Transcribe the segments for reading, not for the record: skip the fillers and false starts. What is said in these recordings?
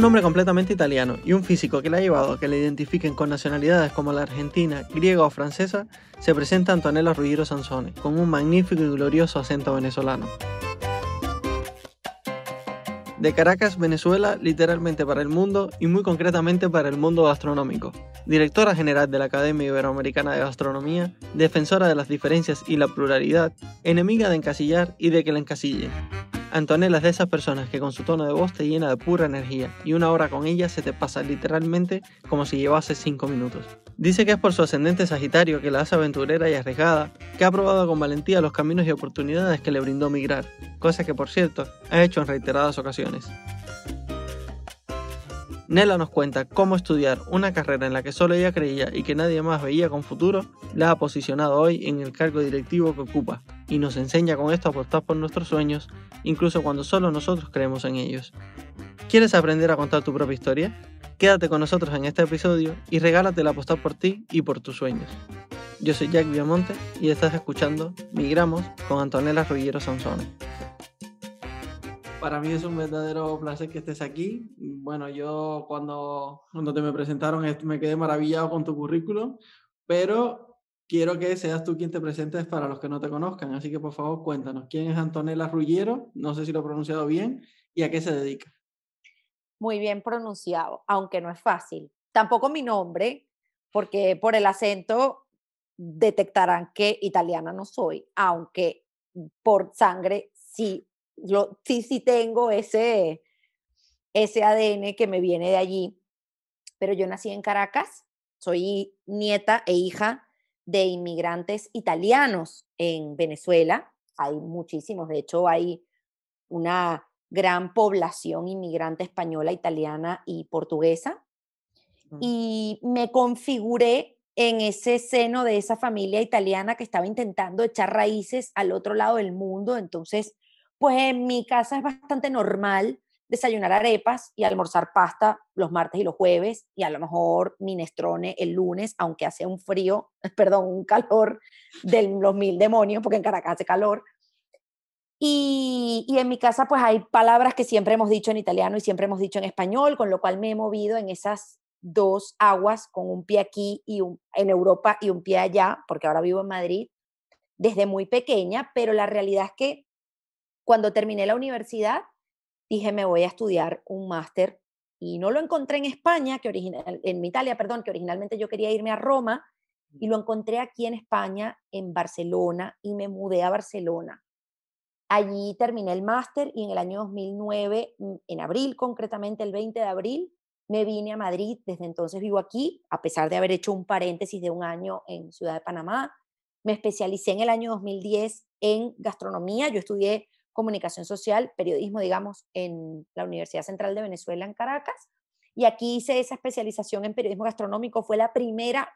nombre completamente italiano y un físico que le ha llevado a que le identifiquen con nacionalidades como la argentina, griega o francesa, se presenta Antonella Ruggiero Sansone, con un magnífico y glorioso acento venezolano. De Caracas, Venezuela, literalmente para el mundo y muy concretamente para el mundo gastronómico. Directora general de la Academia Iberoamericana de Gastronomía, defensora de las diferencias y la pluralidad, enemiga de encasillar y de que la encasillen. Antonella es de esas personas que con su tono de voz te llena de pura energía y una hora con ella se te pasa literalmente como si llevase 5 minutos. Dice que es por su ascendente Sagitario que la hace aventurera y arriesgada, que ha probado con valentía los caminos y oportunidades que le brindó migrar, cosa que por cierto ha hecho en reiteradas ocasiones. Nela nos cuenta cómo estudiar una carrera en la que solo ella creía y que nadie más veía con futuro, la ha posicionado hoy en el cargo directivo que ocupa, y nos enseña con esto a apostar por nuestros sueños, incluso cuando solo nosotros creemos en ellos. ¿Quieres aprender a contar tu propia historia? Quédate con nosotros en este episodio y regálate el apostar por ti y por tus sueños. Yo soy Jack Viamonte y estás escuchando Migramos con Antonella Ruggiero Sansone. Para mí es un verdadero placer que estés aquí. Bueno, yo cuando te me presentaron me quedé maravillado con tu currículum, pero quiero que seas tú quien te presentes para los que no te conozcan. Así que por favor cuéntanos, ¿quién es Antonella Ruggiero? No sé si lo he pronunciado bien y a qué se dedica. Muy bien pronunciado, aunque no es fácil. Tampoco mi nombre, porque por el acento detectarán que italiana no soy, aunque por sangre sí tengo ese ADN que me viene de allí. Pero yo nací en Caracas, soy nieta e hija de inmigrantes italianos en Venezuela. Hay muchísimos, de hecho hay una gran población inmigrante española, italiana y portuguesa, y me configuré en ese seno de esa familia italiana que estaba intentando echar raíces al otro lado del mundo. Entonces, pues en mi casa es bastante normal desayunar arepas y almorzar pasta los martes y los jueves, y a lo mejor minestrone el lunes, aunque hace un frío, perdón, un calor de los mil demonios, porque en Caracas hace calor. Y en mi casa pues hay palabras que siempre hemos dicho en italiano y siempre hemos dicho en español, con lo cual me he movido en esas dos aguas, con un pie aquí en Europa y un pie allá, porque ahora vivo en Madrid, desde muy pequeña. Pero la realidad es que cuando terminé la universidad dije, me voy a estudiar un máster, y no lo encontré en España, en Italia, perdón, que originalmente yo quería irme a Roma, y lo encontré aquí en España, en Barcelona, y me mudé a Barcelona. Allí terminé el máster y en el año 2009, en abril, concretamente el 20 de abril, me vine a Madrid. Desde entonces vivo aquí, a pesar de haber hecho un paréntesis de un año en Ciudad de Panamá. Me especialicé en el año 2010 en gastronomía. Yo estudié comunicación social, periodismo, digamos, en la Universidad Central de Venezuela en Caracas. Y aquí hice esa especialización en periodismo gastronómico. Fue la primera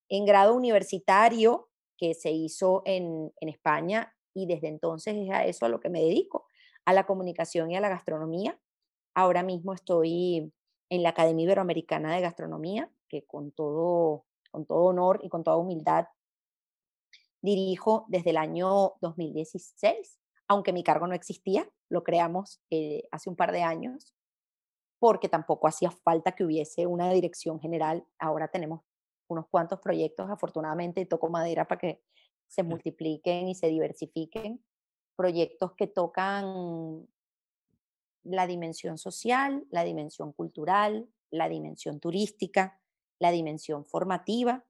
en grado universitario que se hizo en España, y desde entonces es a eso a lo que me dedico, a la comunicación y a la gastronomía. Ahora mismo estoy en la Academia Iberoamericana de Gastronomía, que con todo honor y con toda humildad dirijo desde el año 2016, aunque mi cargo no existía, lo creamos hace un par de años, porque tampoco hacía falta que hubiese una dirección general. Ahora tenemos unos cuantos proyectos, afortunadamente, y toco madera para que se multipliquen y se diversifiquen, proyectos que tocan la dimensión social, la dimensión cultural, la dimensión turística, la dimensión formativa,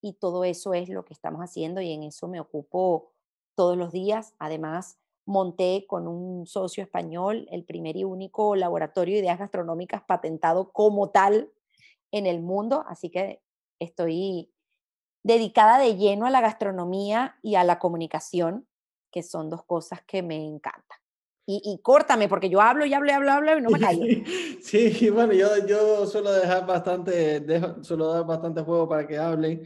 y todo eso es lo que estamos haciendo y en eso me ocupo todos los días. Además, monté con un socio español el primer y único laboratorio de ideas gastronómicas patentado como tal en el mundo, así que estoy dedicada de lleno a la gastronomía y a la comunicación, que son dos cosas que me encantan. Y córtame, porque yo hablo y hablo y hablo, hablo y no me callo. Sí, bueno, yo suelo suelo dar bastante juego para que hablen,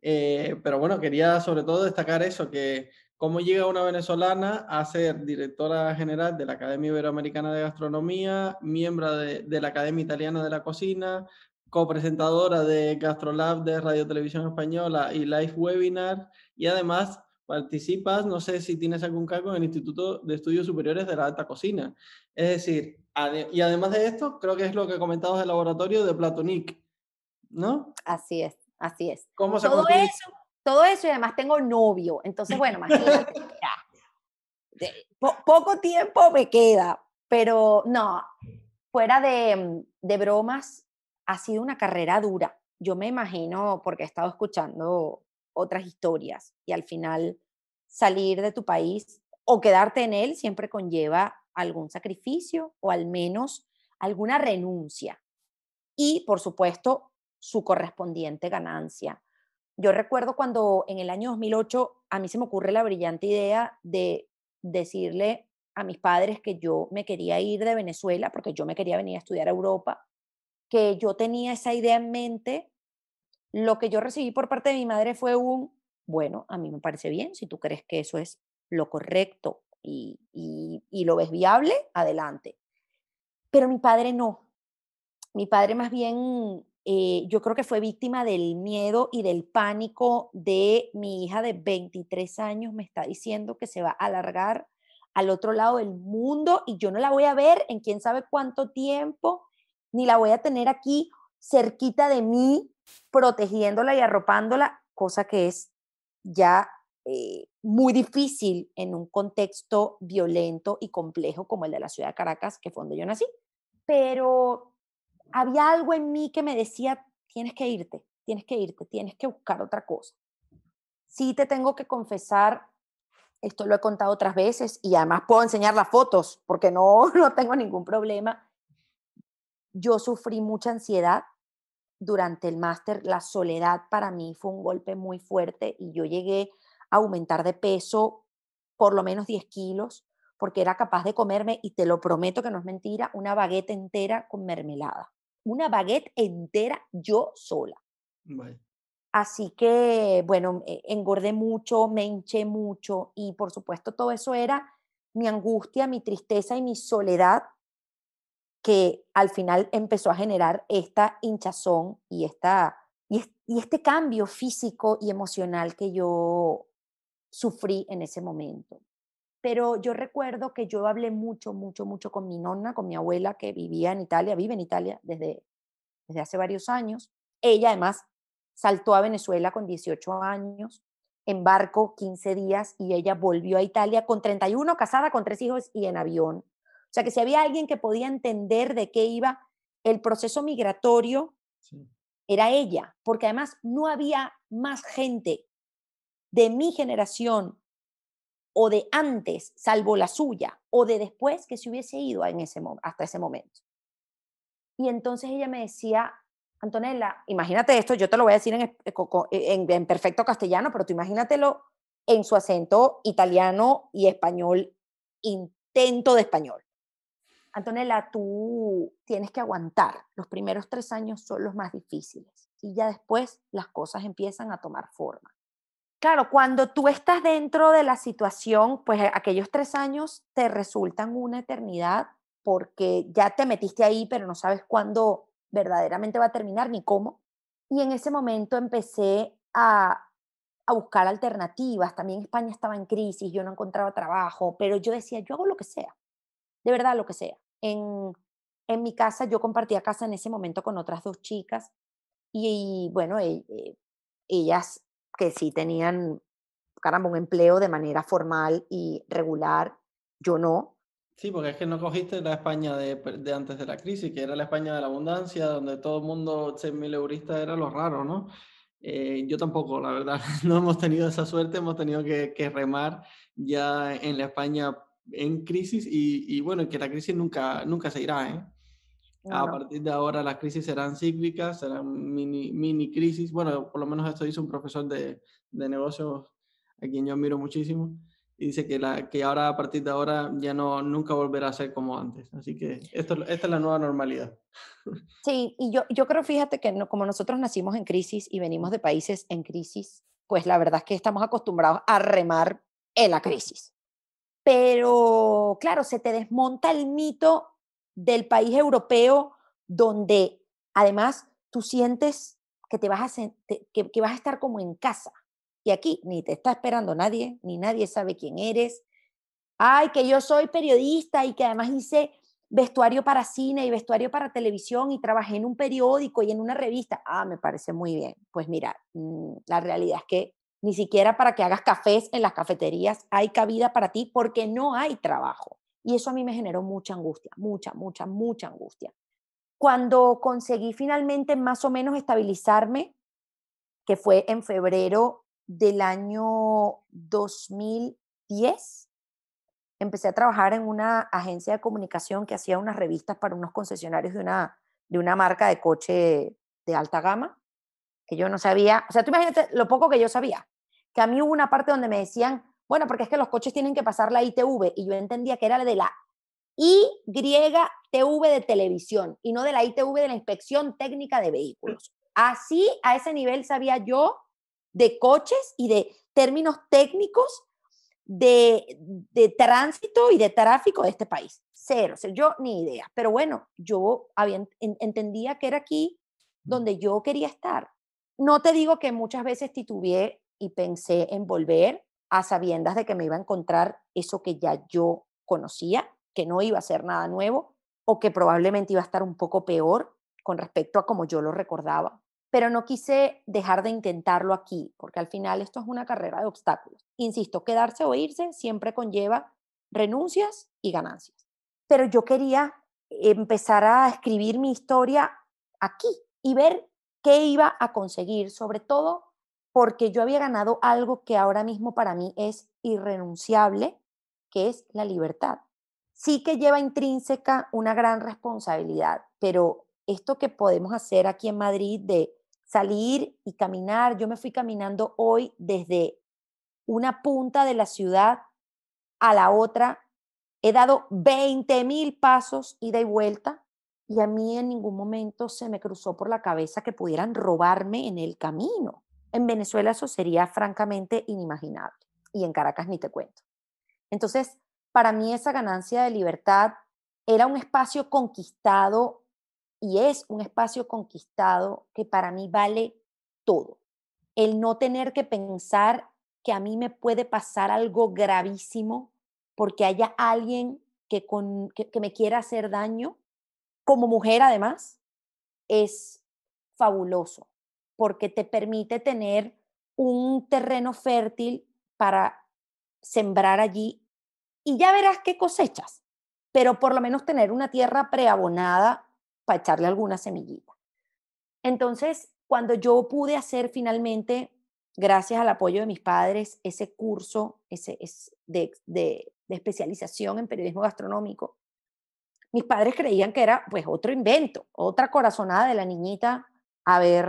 pero bueno, quería sobre todo destacar eso, que cómo llega una venezolana a ser directora general de la Academia Iberoamericana de Gastronomía, miembro de la Academia Italiana de la Cocina, copresentadora de GastroLab de Radio Televisión Española y Live Webinar, y además participas, no sé si tienes algún cargo en el Instituto de Estudios Superiores de la Alta Cocina. Es decir, y además de esto, creo que es lo que comentabas del laboratorio de Platonic, ¿no? Así es, así es. ¿Cómo se Todo consigue? eso, todo eso y además tengo novio. Entonces, bueno, imagínate, ya, poco tiempo me queda, pero no, fuera de bromas, ha sido una carrera dura. Yo me imagino, porque he estado escuchando otras historias y al final salir de tu país o quedarte en él siempre conlleva algún sacrificio o al menos alguna renuncia y, por supuesto, su correspondiente ganancia. Yo recuerdo cuando en el año 2008 a mí se me ocurre la brillante idea de decirle a mis padres que yo me quería ir de Venezuela porque yo me quería venir a estudiar a Europa, que yo tenía esa idea en mente. Lo que yo recibí por parte de mi madre fue bueno, a mí me parece bien, si tú crees que eso es lo correcto y lo ves viable, adelante. Pero mi padre no. Mi padre más bien, yo creo que fue víctima del miedo y del pánico de mi hija de 23 años me está diciendo que se va a alargar al otro lado del mundo y yo no la voy a ver en quién sabe cuánto tiempo, ni la voy a tener aquí cerquita de mí, protegiéndola y arropándola, cosa que es ya muy difícil en un contexto violento y complejo como el de la ciudad de Caracas, que fue donde yo nací. Pero había algo en mí que me decía, tienes que irte, tienes que buscar otra cosa. Sí te tengo que confesar, esto lo he contado otras veces y además puedo enseñar las fotos porque no, no tengo ningún problema. Yo sufrí mucha ansiedad durante el máster, la soledad para mí fue un golpe muy fuerte y yo llegué a aumentar de peso por lo menos 10 kilos porque era capaz de comerme, y te lo prometo que no es mentira, una baguette entera con mermelada. Una baguette entera yo sola. Vale. Así que, bueno, engordé mucho, me hinché mucho y por supuesto todo eso era mi angustia, mi tristeza y mi soledad que al final empezó a generar esta hinchazón y este cambio físico y emocional que yo sufrí en ese momento. Pero yo recuerdo que yo hablé mucho, mucho, mucho con mi nonna, con mi abuela que vivía en Italia, vive en Italia desde hace varios años. Ella además saltó a Venezuela con 18 años, en barco 15 días y ella volvió a Italia con 31, casada con 3 hijos y en avión. O sea que si había alguien que podía entender de qué iba el proceso migratorio, Sí. era ella, porque además no había más gente de mi generación o de antes, salvo la suya, o de después que se hubiese ido hasta ese momento. Y entonces ella me decía, Antonella, imagínate esto, yo te lo voy a decir en perfecto castellano, pero tú imagínatelo en su acento italiano y español, intento de español. Antonella, tú tienes que aguantar. Los primeros 3 años son los más difíciles y ya después las cosas empiezan a tomar forma. Claro, cuando tú estás dentro de la situación, pues aquellos 3 años te resultan una eternidad porque ya te metiste ahí, pero no sabes cuándo verdaderamente va a terminar ni cómo. Y en ese momento empecé a buscar alternativas. También España estaba en crisis, yo no encontraba trabajo, pero yo decía, yo hago lo que sea, de verdad lo que sea. En mi casa, yo compartía casa en ese momento con otras 2 chicas y bueno, ellas que sí tenían, caramba, un empleo de manera formal y regular, yo no. Sí, porque es que no cogiste la España de antes de la crisis, que era la España de la abundancia, donde todo el mundo 6.000 euristas era lo raro, ¿no? Yo tampoco, la verdad, no hemos tenido esa suerte, hemos tenido que remar ya en la España en crisis y bueno, que la crisis nunca se irá, ¿eh? No, A no. partir de ahora las crisis serán cíclicas, serán mini crisis. Bueno, por lo menos esto dice un profesor de negocios a quien yo admiro muchísimo. Y dice que ahora, a partir de ahora, ya no, nunca volverá a ser como antes. Así que esta es la nueva normalidad. Sí, y yo creo, fíjate que como nosotros nacimos en crisis y venimos de países en crisis, pues la verdad es que estamos acostumbrados a remar en la crisis. Pero claro, se te desmonta el mito del país europeo donde además tú sientes que te vas a, que vas a estar como en casa. Y aquí ni te está esperando nadie, ni nadie sabe quién eres. Ay, que yo soy periodista y que además hice vestuario para cine y vestuario para televisión y trabajé en un periódico y en una revista. Ah, me parece muy bien. Pues mira, la realidad es que ni siquiera para que hagas cafés en las cafeterías hay cabida para ti porque no hay trabajo. Y eso a mí me generó mucha angustia, mucha, mucha, mucha angustia. Cuando conseguí finalmente más o menos estabilizarme, que fue en febrero del año 2010, empecé a trabajar en una agencia de comunicación que hacía unas revistas para unos concesionarios de una marca de coche de alta gama, que yo no sabía, o sea, tú imagínate lo poco que yo sabía, que a mí hubo una parte donde me decían, bueno, porque es que los coches tienen que pasar la ITV, y yo entendía que era de la YTV de televisión y no de la ITV de la Inspección Técnica de Vehículos. Así, a ese nivel sabía yo de coches y de términos técnicos de tránsito y de tráfico de este país. Cero, o sea, yo ni idea. Pero bueno, yo entendía que era aquí donde yo quería estar. No te digo que muchas veces titubeé y pensé en volver a sabiendas de que me iba a encontrar eso que ya yo conocía, que no iba a ser nada nuevo o que probablemente iba a estar un poco peor con respecto a como yo lo recordaba. Pero no quise dejar de intentarlo aquí, porque al final esto es una carrera de obstáculos. Insisto, quedarse o irse siempre conlleva renuncias y ganancias. Pero yo quería empezar a escribir mi historia aquí y ver qué iba a conseguir, sobre todo porque yo había ganado algo que ahora mismo para mí es irrenunciable, que es la libertad. Sí que lleva intrínseca una gran responsabilidad, pero esto que podemos hacer aquí en Madrid de salir y caminar, yo me fui caminando hoy desde una punta de la ciudad a la otra, he dado 20.000 pasos ida y vuelta y a mí en ningún momento se me cruzó por la cabeza que pudieran robarme en el camino. En Venezuela eso sería francamente inimaginable y en Caracas ni te cuento. Entonces, para mí esa ganancia de libertad era un espacio conquistado y es un espacio conquistado que para mí vale todo. El no tener que pensar que a mí me puede pasar algo gravísimo porque haya alguien que me quiera hacer daño, como mujer además, es fabuloso porque te permite tener un terreno fértil para sembrar allí y ya verás qué cosechas, pero por lo menos tener una tierra preabonada para echarle alguna semillita. Entonces, cuando yo pude hacer finalmente, gracias al apoyo de mis padres, ese curso de especialización en periodismo gastronómico, mis padres creían que era pues otro invento, otra corazonada de la niñita, a ver,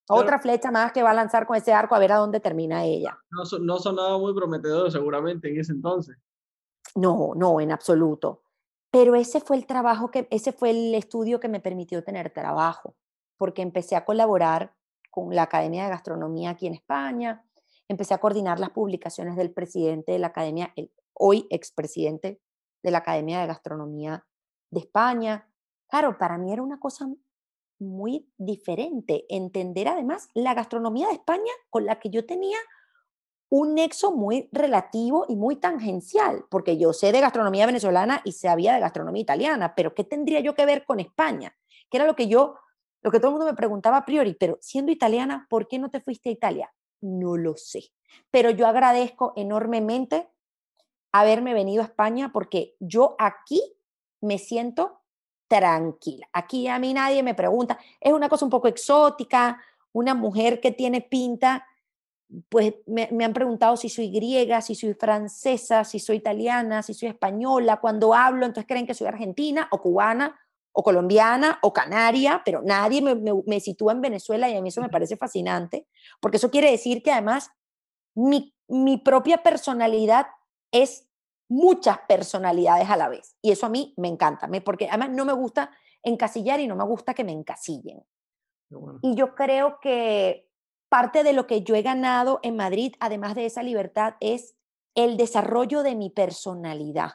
Claro, otra flecha más que va a lanzar con ese arco a ver a dónde termina ella. no, no sonaba muy prometedor seguramente en ese entonces. No, no, en absoluto. Pero ese fue el trabajo ese fue el estudio que me permitió tener trabajo, porque empecé a colaborar con la Academia de Gastronomía aquí en España, empecé a coordinar las publicaciones del presidente de la Academia, el hoy expresidente de la Academia de Gastronomía de España. Claro, para mí era una cosa muy diferente entender además la gastronomía de España con la que yo tenía un nexo muy relativo y muy tangencial, porque yo sé de gastronomía venezolana y sabía de gastronomía italiana, pero ¿qué tendría yo que ver con España? Que era lo que todo el mundo me preguntaba a priori, pero siendo italiana, ¿por qué no te fuiste a Italia? No lo sé, pero yo agradezco enormemente haberme venido a España porque yo aquí me siento tranquila. Aquí a mí nadie me pregunta, es una cosa un poco exótica, una mujer que tiene pinta pues me han preguntado si soy griega, si soy francesa, si soy italiana, si soy española. Cuando hablo, entonces creen que soy argentina o cubana o colombiana o canaria, pero nadie me sitúa en Venezuela y a mí eso me parece fascinante, porque eso quiere decir que además mi propia personalidad es muchas personalidades a la vez. Y eso a mí me encanta, porque además no me gusta encasillar y no me gusta que me encasillen. Qué bueno. Y yo creo que parte de lo que yo he ganado en Madrid, además de esa libertad, es el desarrollo de mi personalidad.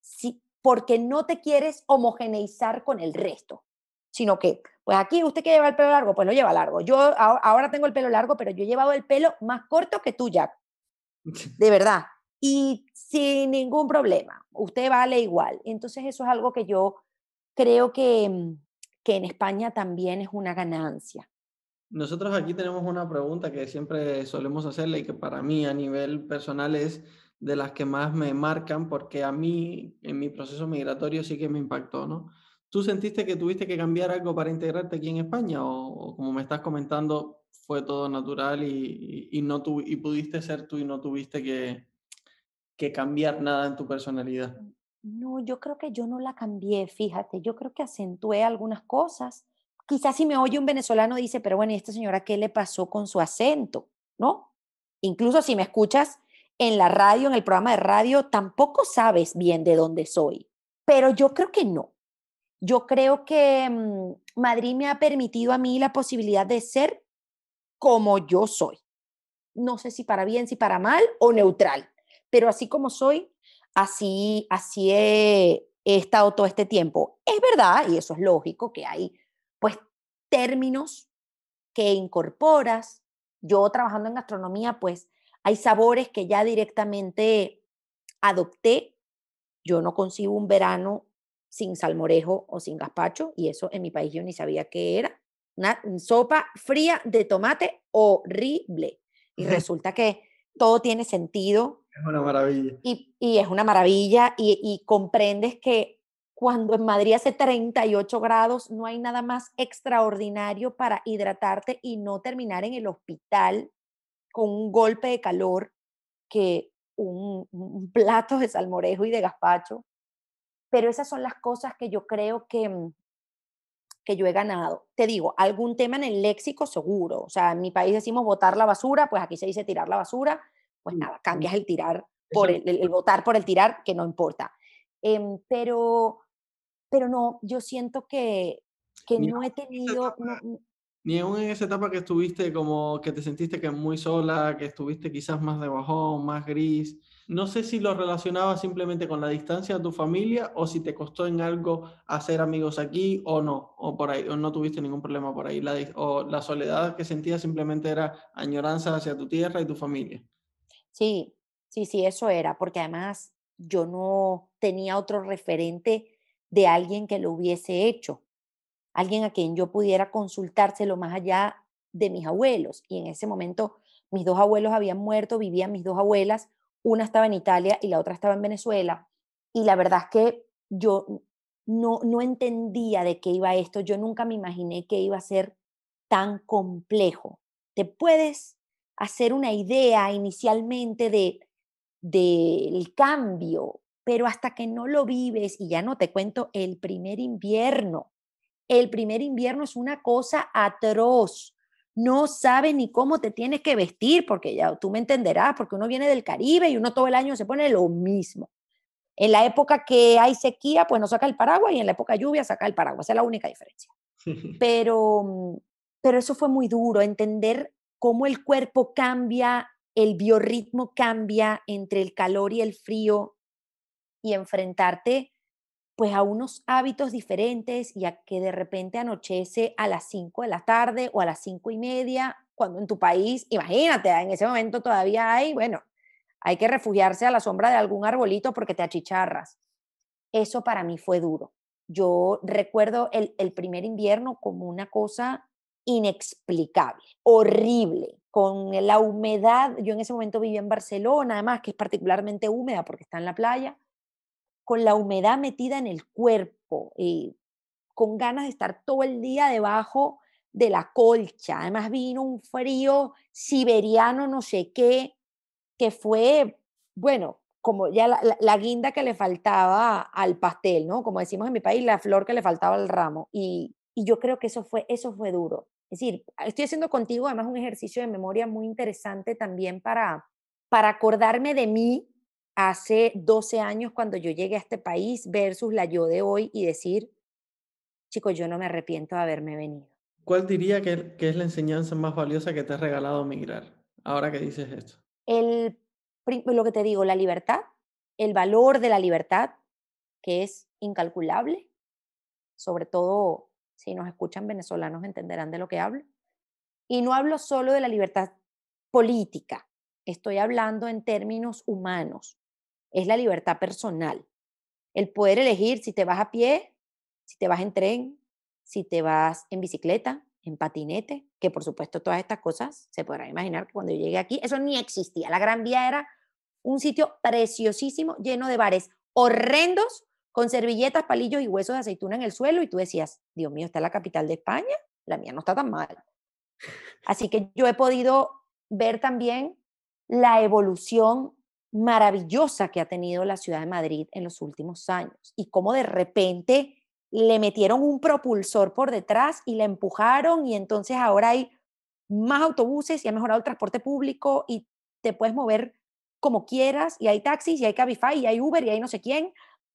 Sí, porque no te quieres homogeneizar con el resto, sino que Pues aquí usted que lleva el pelo largo, pues lo lleva largo. Yo ahora tengo el pelo largo, pero yo he llevado el pelo más corto que tú, Jack, de verdad. Y sin ningún problema, usted vale igual. Entonces eso es algo que yo creo que en España también es una ganancia. Nosotros aquí tenemos una pregunta que siempre solemos hacerle y que para mí a nivel personal es de las que más me marcan porque a mí en mi proceso migratorio sí que me impactó, ¿no? ¿Tú sentiste que tuviste que cambiar algo para integrarte aquí en España o como me estás comentando fue todo natural y no y pudiste ser tú y no tuviste que cambiar nada en tu personalidad? No, yo creo que yo no la cambié, fíjate, yo creo que acentué algunas cosas. Quizás si me oye un venezolano dice, pero bueno, ¿y esta señora qué le pasó con su acento? ¿No? Incluso si me escuchas en la radio, en el programa de radio, tampoco sabes bien de dónde soy. Pero yo creo que no. Yo creo que Madrid me ha permitido a mí la posibilidad de ser como yo soy. No sé si para bien, si para mal o neutral, pero así como soy, así he estado todo este tiempo. Es verdad, y eso es lógico, que hay pues términos que incorporas. Yo trabajando en gastronomía, pues hay sabores que ya directamente adopté. Yo no concibo un verano sin salmorejo o sin gazpacho, y eso en mi país yo ni sabía qué era. Una sopa fría de tomate horrible. Y resulta que todo tiene sentido Es una maravilla. y es una maravilla y comprendes que cuando en Madrid hace 38 grados no hay nada más extraordinario para hidratarte y no terminar en el hospital con un golpe de calor que un plato de salmorejo y de gazpacho. Pero esas son las cosas que yo creo que yo he ganado. Te digo, algún tema en el léxico seguro. O sea, en mi país decimos botar la basura, pues aquí se dice tirar la basura. Pues nada, cambias el tirar por Eso el botar por el tirar, que no importa. Em, pero, pero no, yo siento que ni no he tenido, no, Ni aún en esa etapa que estuviste como que te sentiste que muy sola, que estuviste quizás más de bajón, más gris. No sé si lo relacionabas simplemente con la distancia de tu familia o si te costó en algo hacer amigos aquí o no, o por ahí, o no tuviste ningún problema por ahí. O la soledad que sentías simplemente era añoranza hacia tu tierra y tu familia. sí, sí, sí, eso era, porque además yo no tenía otro referente de alguien que lo hubiese hecho. Alguien a quien yo pudiera consultárselo más allá de mis abuelos. Y en ese momento mis dos abuelos habían muerto, vivían mis dos abuelas, una estaba en Italia y la otra estaba en Venezuela. Y la verdad es que yo no entendía de qué iba esto, yo nunca me imaginé que iba a ser tan complejo. ¿Te puedes hacer una idea inicialmente del cambio? Pero hasta que no lo vives, y ya no te cuento el primer invierno es una cosa atroz. No sabes ni cómo te tienes que vestir, porque ya tú me entenderás, porque uno viene del Caribe y uno todo el año se pone lo mismo. En la época que hay sequía, pues no saca el paraguas y en la época de lluvia saca el paraguas. Esa es la única diferencia. Pero, pero eso fue muy duro, entender cómo el cuerpo cambia, el biorritmo cambia entre el calor y el frío y enfrentarte pues a unos hábitos diferentes y a que de repente anochece a las 5 de la tarde o a las 5:30, cuando en tu país, imagínate, en ese momento todavía hay, bueno, hay que refugiarse a la sombra de algún arbolito porque te achicharras. Eso para mí fue duro. Yo recuerdo el primer invierno como una cosa inexplicable, horrible, con la humedad. Yo en ese momento vivía en Barcelona, además, que es particularmente húmeda porque está en la playa, con la humedad metida en el cuerpo, con ganas de estar todo el día debajo de la colcha. Además vino un frío siberiano, no sé qué, que fue, bueno, como ya la guinda que le faltaba al pastel, ¿no? Como decimos en mi país, la flor que le faltaba al ramo. Y yo creo que eso fue duro. Es decir, estoy haciendo contigo además un ejercicio de memoria muy interesante también para acordarme de mí hace 12 años cuando yo llegué a este país versus la yo de hoy y decir, chicos, yo no me arrepiento de haberme venido. ¿Cuál diría que es la enseñanza más valiosa que te ha regalado migrar? Ahora que dices esto. Lo que te digo, la libertad, el valor de la libertad, que es incalculable, sobre todo si nos escuchan venezolanos entenderán de lo que hablo. Y no hablo solo de la libertad política, estoy hablando en términos humanos, es la libertad personal, el poder elegir si te vas a pie, si te vas en tren, si te vas en bicicleta, en patinete, que por supuesto todas estas cosas se podrán imaginar que cuando yo llegué aquí, eso ni existía. La Gran Vía era un sitio preciosísimo, lleno de bares horrendos, con servilletas, palillos y huesos de aceituna en el suelo, y tú decías, Dios mío, ¿está la capital de España? La mía no está tan mal. Así que yo he podido ver también la evolución maravillosa que ha tenido la ciudad de Madrid en los últimos años y cómo de repente le metieron un propulsor por detrás y la empujaron y entonces ahora hay más autobuses y ha mejorado el transporte público y te puedes mover como quieras y hay taxis y hay Cabify y hay Uber y hay no sé quién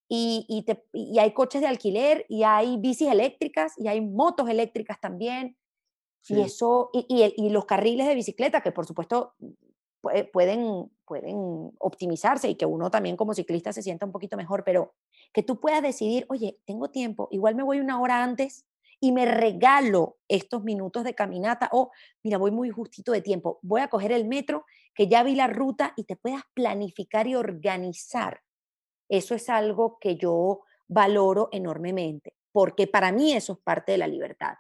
y hay coches de alquiler y hay bicis eléctricas y hay motos eléctricas también y Sí, eso, y los carriles de bicicleta, que por supuesto pueden optimizarse y que uno también como ciclista se sienta un poquito mejor, pero que tú puedas decidir, oye, tengo tiempo, igual me voy una hora antes y me regalo estos minutos de caminata, o mira, voy muy justito de tiempo, voy a coger el metro, que ya vi la ruta y te puedas planificar y organizar. Eso es algo que yo valoro enormemente, porque para mí eso es parte de la libertad.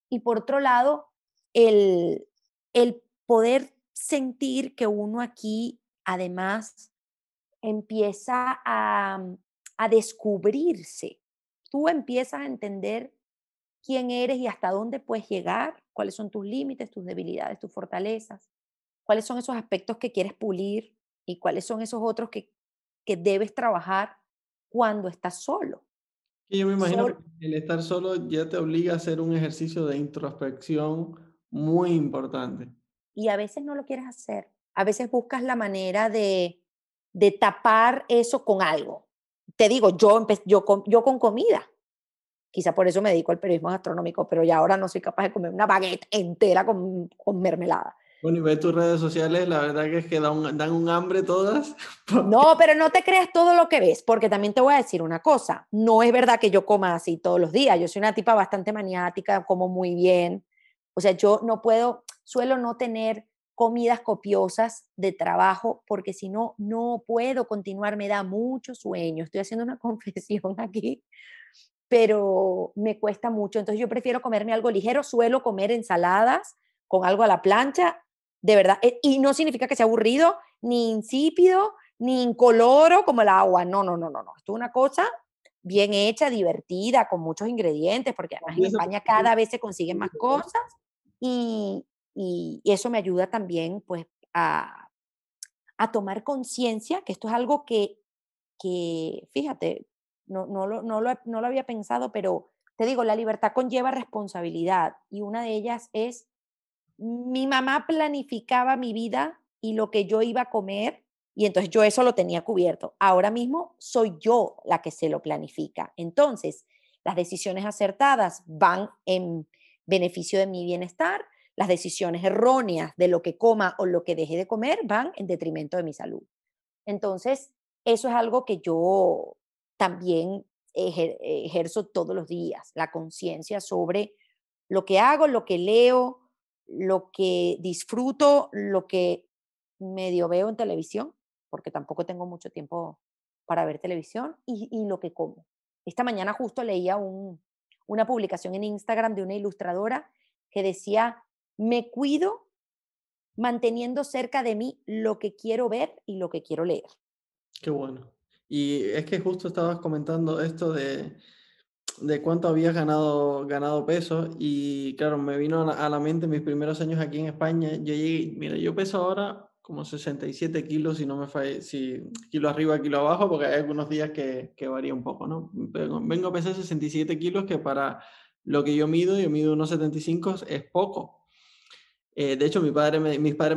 Y por otro lado, el, el poder sentir que uno aquí además empieza a descubrirse. Tú empiezas a entender quién eres y hasta dónde puedes llegar, cuáles son tus límites, tus debilidades, tus fortalezas, cuáles son esos aspectos que quieres pulir y cuáles son esos otros que debes trabajar cuando estás solo. y yo me imagino que Sol, el estar solo ya te obliga a hacer un ejercicio de introspección muy importante. y a veces no lo quieres hacer. A veces buscas la manera de tapar eso con algo. Te digo, yo con comida. Quizá por eso me dedico al periodismo gastronómico, pero ya ahora no soy capaz de comer una baguette entera con mermelada. Bueno, y ver tus redes sociales, la verdad que es que dan un hambre todas. No, pero no te creas todo lo que ves, porque también te voy a decir una cosa. No es verdad que yo coma así todos los días. Yo soy una tipa bastante maniática, como muy bien. O sea, yo no puedo, suelo no tener comidas copiosas de trabajo, porque si no, no puedo continuar, me da mucho sueño. Estoy haciendo una confesión aquí, pero me cuesta mucho. Entonces yo prefiero comerme algo ligero, suelo comer ensaladas con algo a la plancha, de verdad. Y no significa que sea aburrido, ni insípido, ni incoloro como el agua. No, no, no, no, no. Esto es una cosa bien hecha, divertida, con muchos ingredientes, porque además en España cada vez se consiguen más cosas y, y eso me ayuda también pues a tomar conciencia que esto es algo que fíjate, no lo había pensado, pero te digo, la libertad conlleva responsabilidad y una de ellas es, mi mamá planificaba mi vida y lo que yo iba a comer y entonces yo eso lo tenía cubierto. Ahora mismo soy yo la que se lo planifica. Entonces, las decisiones acertadas van en beneficio de mi bienestar, las decisiones erróneas de lo que coma o lo que deje de comer van en detrimento de mi salud. Entonces, eso es algo que yo también ejerzo todos los días, la conciencia sobre lo que hago, lo que leo, lo que disfruto, lo que medio veo en televisión, porque tampoco tengo mucho tiempo para ver televisión, y lo que como. Esta mañana justo leía una publicación en Instagram de una ilustradora que decía, me cuido manteniendo cerca de mí lo que quiero ver y lo que quiero leer. Qué bueno. Y es que justo estabas comentando esto de cuánto habías ganado peso y claro, me vino a la mente mis primeros años aquí en España. Yo llegué, mira, yo peso ahora como 67 kilos, si no me falla, si kilo arriba, kilo abajo, porque hay algunos días que varía un poco, ¿no? Vengo a pesar 67 kilos, que para lo que yo mido unos 75, es poco. De hecho, mis padres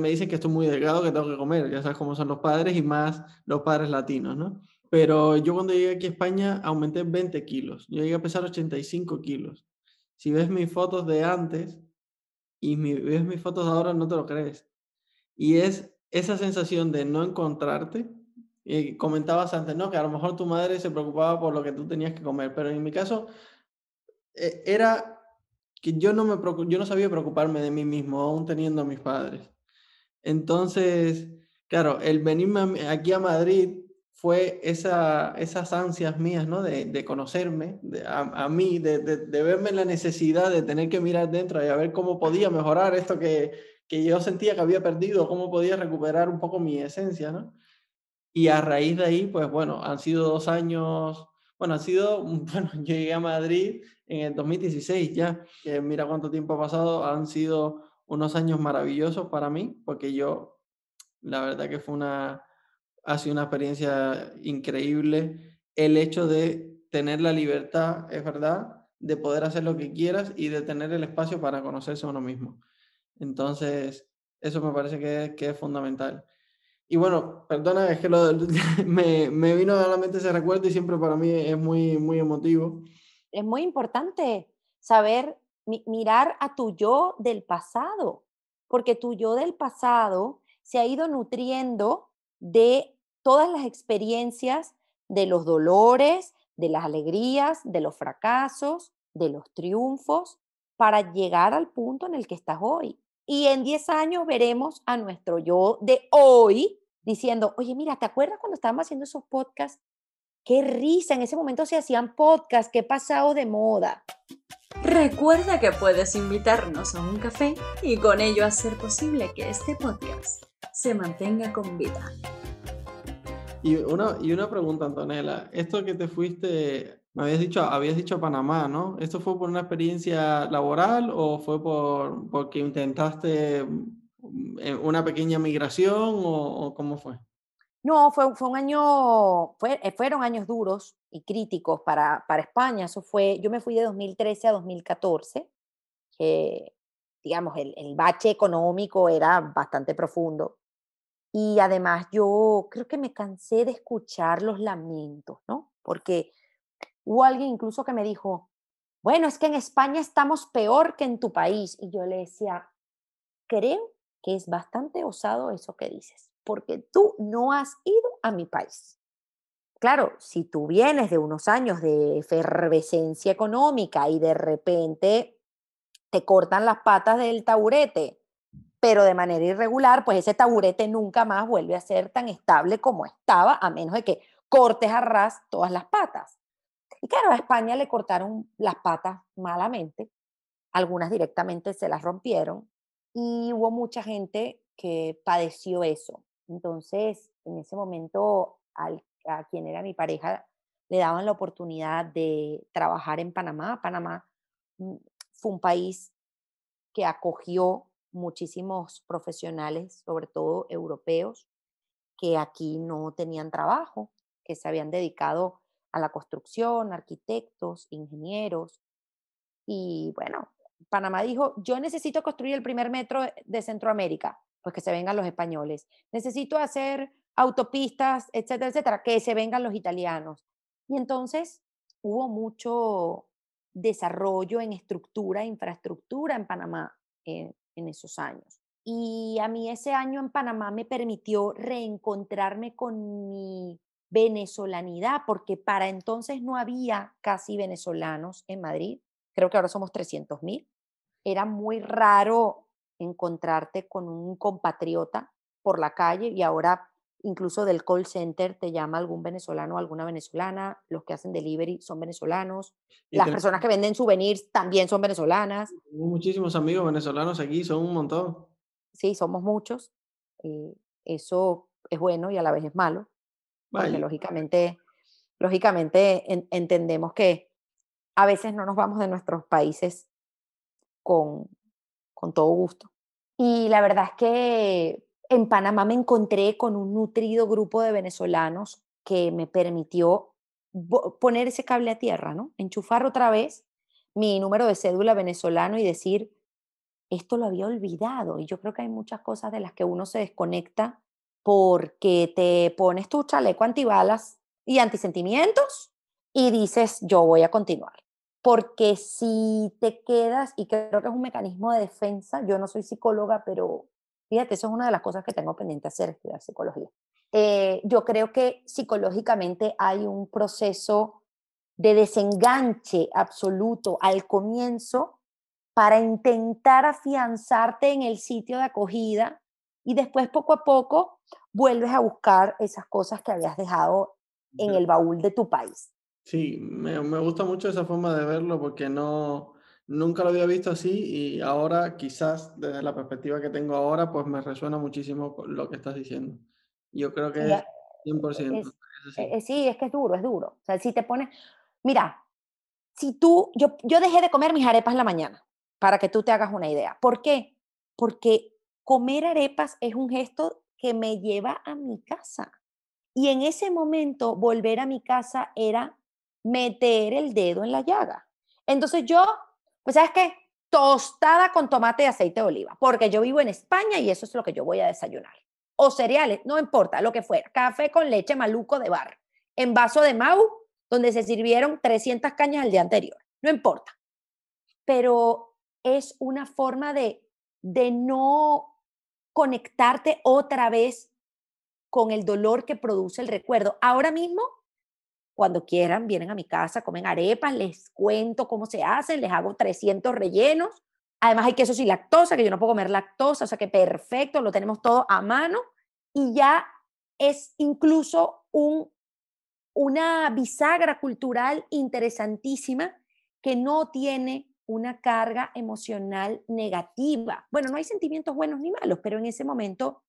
me dicen que estoy muy delgado, que tengo que comer. Ya sabes cómo son los padres y más los padres latinos, ¿no? Pero yo cuando llegué aquí a España aumenté 20 kilos. Yo llegué a pesar 85 kilos. Si ves mis fotos de antes y ves mis fotos de ahora, no te lo crees. Y es esa sensación de no encontrarte. Comentabas antes, ¿no? Que a lo mejor tu madre se preocupaba por lo que tú tenías que comer, pero en mi caso era que yo no sabía preocuparme de mí mismo, aún teniendo a mis padres. Entonces, claro, el venirme aquí a Madrid fue esas ansias mías, ¿no? De conocerme, a mí, de verme en la necesidad de tener que mirar dentro y a ver cómo podía mejorar esto que yo sentía que había perdido, cómo podía recuperar un poco mi esencia, ¿no? Y a raíz de ahí, pues bueno, han sido 2 años, bueno, bueno, llegué a Madrid en el 2016 ya, que mira cuánto tiempo ha pasado, han sido unos años maravillosos para mí, porque la verdad que ha sido una experiencia increíble. El hecho de tener la libertad, es verdad, de poder hacer lo que quieras y de tener el espacio para conocerse a uno mismo. Entonces, eso me parece que es fundamental. Y bueno, perdona, es que me vino a la mente ese recuerdo y siempre para mí es muy, muy emotivo. Es muy importante saber mirar a tu yo del pasado, porque tu yo del pasado se ha ido nutriendo de todas las experiencias, de los dolores, de las alegrías, de los fracasos, de los triunfos, para llegar al punto en el que estás hoy. Y en 10 años veremos a nuestro yo de hoy diciendo, oye, mira, ¿te acuerdas cuando estábamos haciendo esos podcasts? Qué risa, en ese momento se hacían podcasts, qué pasado de moda. Recuerda que puedes invitarnos a un café y con ello hacer posible que este podcast se mantenga con vida. Y una pregunta, Antonella. Esto que te fuiste, habías dicho Panamá, ¿no? ¿Esto fue por una experiencia laboral o fue porque intentaste una pequeña migración o cómo fue? No, fue un año, fueron años duros y críticos para España. Yo me fui de 2013 a 2014, que digamos, el bache económico era bastante profundo. Y además yo creo que me cansé de escuchar los lamentos, ¿no? Porque hubo alguien incluso que me dijo, bueno, es que en España estamos peor que en tu país. Y yo le decía, creo que es bastante osado eso que dices, porque tú no has ido a mi país. Claro, si tú vienes de unos años de efervescencia económica y de repente te cortan las patas del taburete, pero de manera irregular, pues ese taburete nunca más vuelve a ser tan estable como estaba, a menos de que cortes a ras todas las patas. Y claro, a España le cortaron las patas malamente, algunas directamente se las rompieron y hubo mucha gente que padeció eso. Entonces, en ese momento, a quien era mi pareja, le daban la oportunidad de trabajar en Panamá. Panamá mm, fue un país que acogió muchísimos profesionales, sobre todo europeos, que aquí no tenían trabajo, que se habían dedicado a la construcción, arquitectos, ingenieros. Y bueno, Panamá dijo, yo necesito construir el primer metro de Centroamérica, pues que se vengan los españoles. Necesito hacer autopistas, etcétera, etcétera, que se vengan los italianos. Y entonces hubo mucho desarrollo en estructura, infraestructura en Panamá en esos años. Y a mí ese año en Panamá me permitió reencontrarme con mi venezolanidad, porque para entonces no había casi venezolanos en Madrid. Creo que ahora somos 300.000. Era muy raro encontrarte con un compatriota por la calle y ahora incluso del call center te llama algún venezolano o alguna venezolana, los que hacen delivery son venezolanos, Y las personas que venden souvenirs también son venezolanas. tengo muchísimos amigos venezolanos aquí, son un montón. Sí, somos muchos. eh, Eso es bueno y a la vez es malo, porque Vaya. lógicamente entendemos que a veces no nos vamos de nuestros países con, con todo gusto. Y la verdad es que en Panamá me encontré con un nutrido grupo de venezolanos que me permitió poner ese cable a tierra, ¿no? Enchufar otra vez mi número de cédula venezolano y decir, esto lo había olvidado. Y yo creo que hay muchas cosas de las que uno se desconecta porque te pones tu chaleco antibalas y antisentimientos y dices, yo voy a continuar. Porque si te quedas, y creo que es un mecanismo de defensa, yo no soy psicóloga, pero fíjate, eso es una de las cosas que tengo pendiente hacer, estudiar psicología. Yo creo que psicológicamente hay un proceso de desenganche absoluto al comienzo para intentar afianzarte en el sitio de acogida y después poco a poco vuelves a buscar esas cosas que habías dejado en el baúl de tu país. Sí, me gusta mucho esa forma de verlo porque nunca lo había visto así y ahora quizás desde la perspectiva que tengo ahora pues me resuena muchísimo con lo que estás diciendo. Yo creo Sí, que es 100%, es, es así. sí, es que es duro, es duro. O sea, si te pones, mira, si tú, yo dejé de comer mis arepas en la mañana, para que tú te hagas una idea. ¿Por qué? Porque comer arepas es un gesto que me lleva a mi casa. Y en ese momento, volver a mi casa era meter el dedo en la llaga. Entonces yo, pues, ¿sabes qué? Tostada con tomate y aceite de oliva, porque yo vivo en España y eso es lo que yo voy a desayunar. O cereales, no importa, lo que fuera. Café con leche maluco de bar, en vaso de Mau, donde se sirvieron 300 cañas el día anterior. No importa. Pero es una forma de no conectarte otra vez con el dolor que produce el recuerdo. Ahora mismo, cuando quieran, vienen a mi casa, comen arepas, les cuento cómo se hacen, les hago 300 rellenos. Además hay queso sin lactosa, que yo no puedo comer lactosa, o sea que perfecto, lo tenemos todo a mano y ya es incluso una bisagra cultural interesantísima que no tiene una carga emocional negativa. Bueno, no hay sentimientos buenos ni malos, pero en ese momento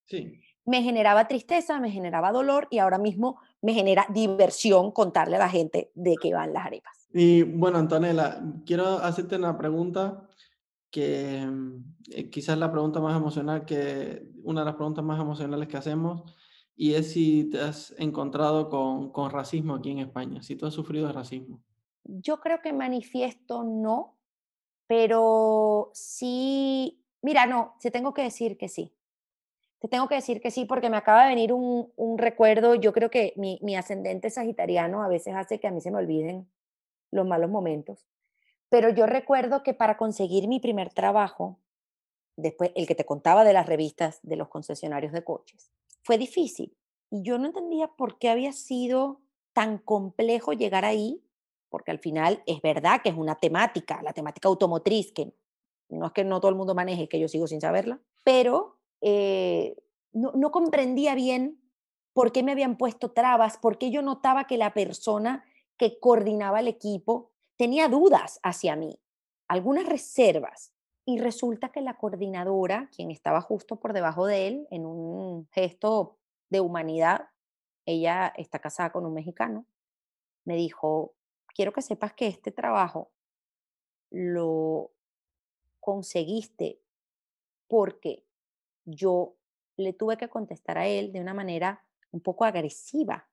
Sí. me generaba tristeza, me generaba dolor y ahora mismo me genera diversión contarle a la gente de qué van las arepas. Y bueno, Antonella, quiero hacerte una pregunta que quizás la pregunta más emocional una de las preguntas más emocionales que hacemos, y es si te has encontrado con racismo aquí en España, si tú has sufrido de racismo. Yo creo que manifiesto no, pero sí, mira, no, te tengo que decir que sí. Te tengo que decir que sí, porque me acaba de venir un recuerdo. Yo creo que mi ascendente sagitariano a veces hace que a mí se me olviden los malos momentos. Pero yo recuerdo que para conseguir mi primer trabajo, después el que te contaba de las revistas de los concesionarios de coches, fue difícil. Y yo no entendía por qué había sido tan complejo llegar ahí, porque al final es verdad que es una temática, la temática automotriz, que no todo el mundo maneje, que yo sigo sin saberla, pero no comprendía bien por qué me habían puesto trabas, por qué yo notaba que la persona que coordinaba el equipo tenía dudas hacia mí, algunas reservas. Y resulta que la coordinadora, quien estaba justo por debajo de él, en un gesto de humanidad, ella está casada con un mexicano, me dijo, quiero que sepas que este trabajo lo conseguiste porque yo le tuve que contestar a él de una manera un poco agresiva.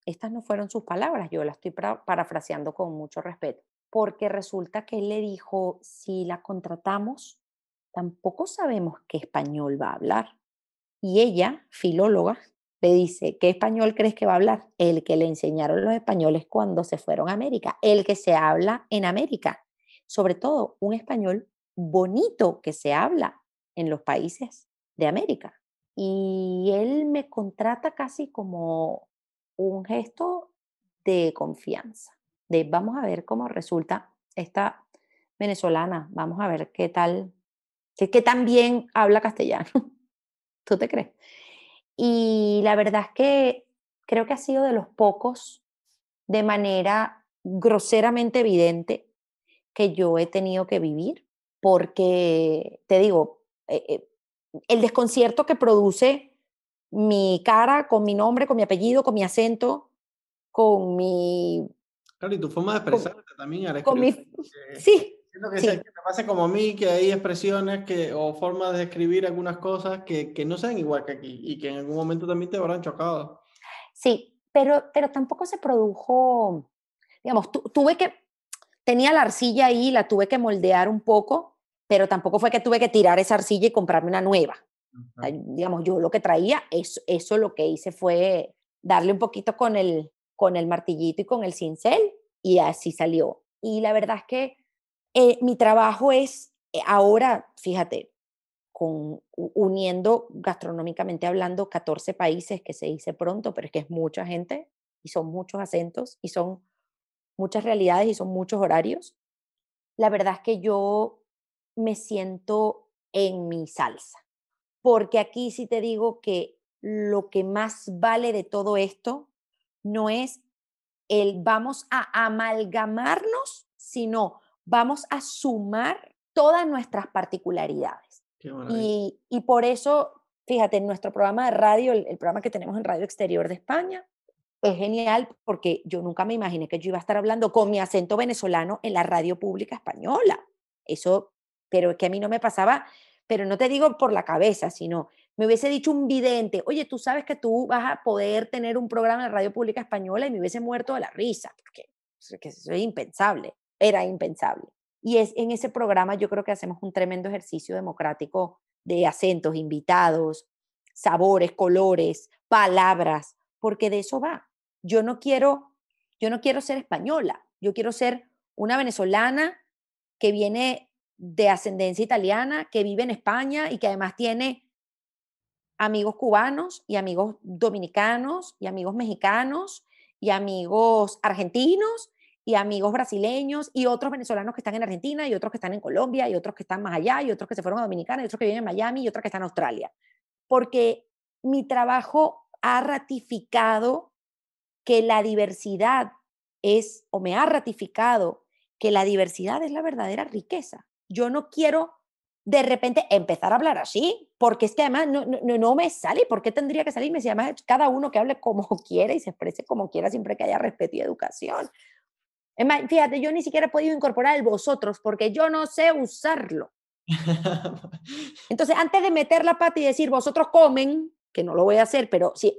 Estas no fueron sus palabras, yo la estoy parafraseando con mucho respeto, porque resulta que él le dijo, si la contratamos, tampoco sabemos qué español va a hablar. Y ella, filóloga, le dice, ¿qué español crees que va a hablar? El que le enseñaron los españoles cuando se fueron a América, el que se habla en América. Sobre todo, un español bonito que se habla en los países de América. Y él me contrata casi como un gesto de confianza, de vamos a ver cómo resulta esta venezolana, vamos a ver qué tan bien habla castellano. ¿Tú te crees? Y la verdad es que creo que ha sido de los pocos, de manera groseramente evidente, que yo he tenido que vivir, porque, te digo, el desconcierto que produce mi cara con mi nombre, con mi apellido, con mi acento, con mi... Claro, y tu forma de Con, expresarte también al con escribir. mi Porque sí, siento sí, que te pasa como a mí, que hay expresiones o formas de escribir algunas cosas que no sean igual que aquí y que en algún momento también te habrán chocado. sí, pero tampoco se produjo, digamos, tenía la arcilla ahí, la tuve que moldear un poco, pero tampoco fue que tuve que tirar esa arcilla y comprarme una nueva. O sea, Ajá. digamos, yo lo que traía, eso lo que hice fue darle un poquito con el martillito y con el cincel y así salió. Y la verdad es que mi trabajo es ahora, fíjate, uniendo gastronómicamente hablando 14 países, que se dice pronto, pero es que es mucha gente y son muchos acentos y son muchas realidades y son muchos horarios. La verdad es que yo me siento en mi salsa. Porque aquí sí te digo que lo que más vale de todo esto no es el vamos a amalgamarnos, sino vamos a sumar todas nuestras particularidades. Qué maravilla. Y por eso, fíjate, en nuestro programa de radio, el programa que tenemos en Radio Exterior de España, es genial porque yo nunca me imaginé que yo iba a estar hablando con mi acento venezolano en la radio pública española. Eso, pero es que a mí no me pasaba, pero no te digo por la cabeza, sino me hubiese dicho un vidente, oye, tú sabes que tú vas a poder tener un programa en la radio pública española y me hubiese muerto de la risa, porque que eso es impensable, era impensable. Y es en ese programa yo creo que hacemos un tremendo ejercicio democrático de acentos, invitados, sabores, colores, palabras, porque de eso va. Yo no quiero, yo no quiero ser española, yo quiero ser una venezolana que viene de ascendencia italiana, que vive en España y que además tiene amigos cubanos y amigos dominicanos y amigos mexicanos y amigos argentinos y amigos brasileños y otros venezolanos que están en Argentina y otros que están en Colombia y otros que están más allá y otros que se fueron a Dominicana y otros que viven en Miami y otros que están en Australia. Porque mi trabajo ha ratificado que la diversidad es, o me ha ratificado que la diversidad es la verdadera riqueza. Yo no quiero de repente empezar a hablar así, porque es que además no me sale. ¿Por qué tendría que salirme? Si además cada uno que hable como quiera y se exprese como quiera, siempre que haya respeto y educación. Es más, fíjate, yo ni siquiera he podido incorporar el vosotros porque yo no sé usarlo. Entonces, antes de meter la pata y decir vosotros comen, que no lo voy a hacer, pero si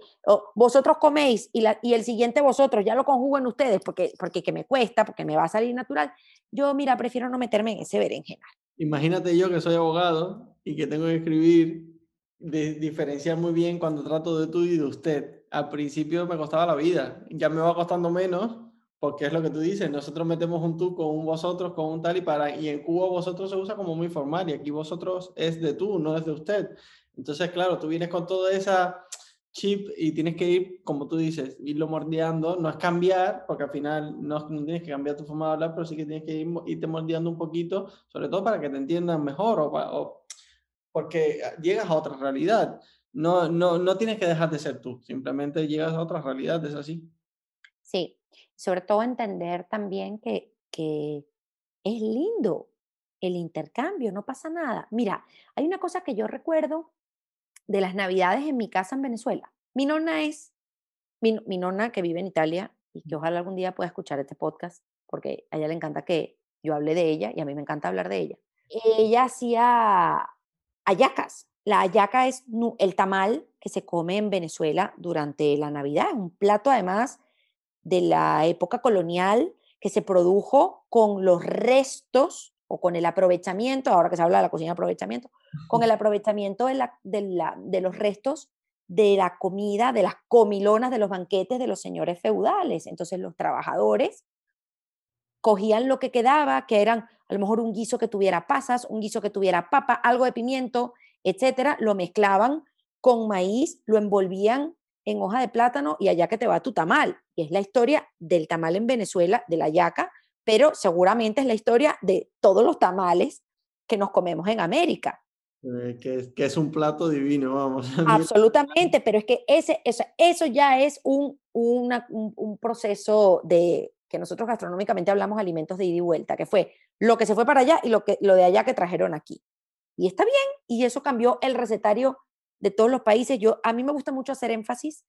vosotros coméis y el siguiente vosotros ya lo conjugo en ustedes porque que me cuesta, porque me va a salir natural, yo, mira, prefiero no meterme en ese berenjenal. Imagínate yo que soy abogado y que tengo que escribir, diferenciar muy bien cuando trato de tú y de usted. Al principio me costaba la vida, ya me va costando menos porque es lo que tú dices, nosotros metemos un tú con un vosotros, con un tal y en Cuba vosotros se usa como muy formal y aquí vosotros es de tú, no es de usted. Entonces, claro, tú vienes con toda esa chip y tienes que ir, como tú dices, irlo moldeando, no es cambiar, porque al final no tienes que cambiar tu forma de hablar, pero sí que tienes que irte moldeando un poquito, sobre todo para que te entiendan mejor o porque llegas a otra realidad. No tienes que dejar de ser tú, simplemente llegas a otra realidad, es así. Sí, sobre todo entender también que es lindo el intercambio, no pasa nada. Mira, hay una cosa que yo recuerdo de las navidades en mi casa en Venezuela. Mi nonna que vive en Italia y que ojalá algún día pueda escuchar este podcast, porque a ella le encanta que yo hable de ella y a mí me encanta hablar de ella. Ella hacía hallacas. La hallaca es el tamal que se come en Venezuela durante la Navidad, un plato además de la época colonial que se produjo con los restos o con el aprovechamiento, ahora que se habla de la cocina de aprovechamiento, con el aprovechamiento de los restos de la comida, de las comilonas, de los banquetes de los señores feudales. Entonces los trabajadores cogían lo que quedaba, que eran a lo mejor un guiso que tuviera pasas, un guiso que tuviera papa, algo de pimiento, etcétera, lo mezclaban con maíz, lo envolvían en hoja de plátano y allá que te va tu tamal. Y es la historia del tamal en Venezuela, de la hallaca, pero seguramente es la historia de todos los tamales que nos comemos en América. Que es un plato divino, vamos. A mí, Absolutamente, pero es que eso ya es un proceso de que nosotros gastronómicamente hablamos alimentos de ida y vuelta, que fue lo que se fue para allá y lo de allá que trajeron aquí. Y está bien, y eso cambió el recetario de todos los países. A mí me gusta mucho hacer énfasis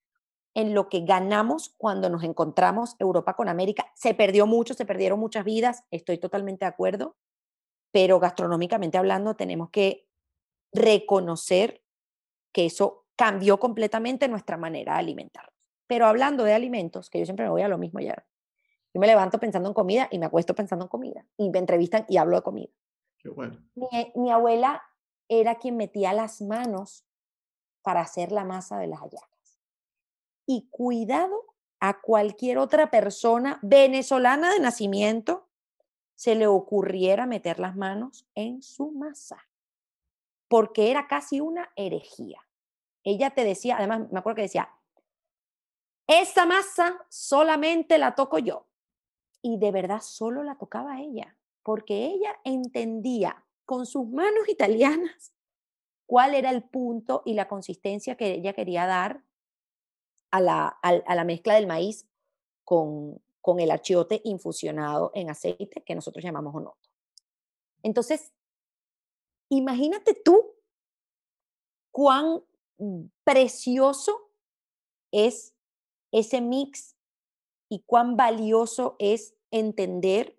en lo que ganamos cuando nos encontramos Europa con América. Se perdió mucho, se perdieron muchas vidas, estoy totalmente de acuerdo, pero gastronómicamente hablando tenemos que reconocer que eso cambió completamente nuestra manera de alimentarnos. Pero hablando de alimentos, que yo siempre me voy a lo mismo ya, yo me levanto pensando en comida y me acuesto pensando en comida, y me entrevistan y hablo de comida. qué bueno. Mi abuela era quien metía las manos para hacer la masa de las hallacas. Y cuidado a cualquier otra persona venezolana de nacimiento se le ocurriera meter las manos en su masa, porque era casi una herejía. Ella te decía, además me acuerdo que decía, esa masa solamente la toco yo. Y de verdad solo la tocaba ella, porque ella entendía con sus manos italianas cuál era el punto y la consistencia que ella quería dar a la mezcla del maíz con el achiote infusionado en aceite que nosotros llamamos onoto. Entonces, imagínate tú cuán precioso es ese mix y cuán valioso es entender